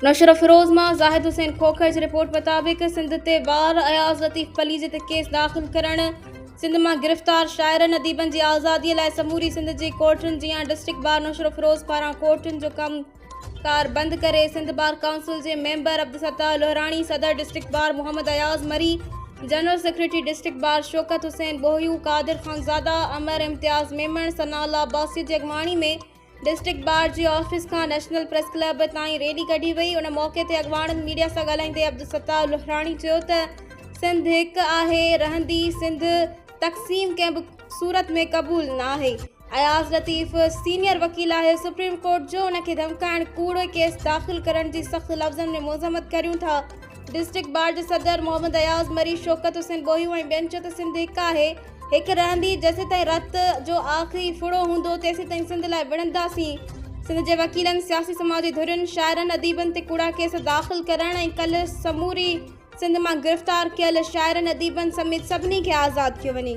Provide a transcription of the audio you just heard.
नौशर फिरोज़ मां ज़ाहिद हुसैन खोखर जी रिपोर्ट मुताबिक़ सिंध ते वार अयाज़ लतीफ़ पलीज़ ते केस दाख़िल करण, सिंध मां गिरफ़्तार शाइरनि अदीबनि जी आज़ादीअ लाइ समूरी सिंध जी कोर्टुनि जियां डिस्ट्रिक्ट बार नौशर फिरोज़ पारां कोर्टुनि जो कमकार बंदि करे सिंध बार काउंसिल जे मेंबर अब्दुलसत्तार लोहराणी, सदर district bar Mohammad Ayaz Mari, general secretary district bar Shaukat Hussain Bohio, Qadir Khanzada, Amar Imtiaz Memon, Sanaullah Abbasi जी अॻवाणी में डिस्ट्रिक्ट बार जी ऑफिस खां नेशनल प्रेस क्लब ताईं रैली कढी वई। उन मौक़े ते अॻवाणनि मीडिया सां ॻाल्हाईंदे अब्दुलसत्तार लोहराणी चयो त सिंध हिकु आहे, रहंदी सिंध, तक़सीम कंहिं बि सूरत में क़बूल न आहे। अयाज़ लतीफ़ सीनियर वकील आहे सुप्रीम कोर्ट जो, उनखे धमकाइण, कूड़ो केस दाख़िल करण जी सख़्त लफ़्ज़नि में मुज़म्मत करियूं था। डिस्ट्रिक्ट बार जे सदर मोहम्मद अयाज़ मरी, शौकत हुसैन बोहियू ऐं ॿियनि चयो त सिंध हिकु आहे, हिकु रहंदी, जेसीं ताईं रत जो आख़िरी फुड़ो हूंदो तेसीं ताईं सिंध लाइ विढ़ंदासीं। सिंध जे वकीलनि, सियासी समाजी धुरियुनि, शाइरनि अदीबनि ते कूड़ा केस दाख़िल करण ऐं कल्ह समूरी सिंध मां गिरफ़्तार कयल शाइरनि अदीबनि समेत सभिनी खे आज़ादु कयो वञे।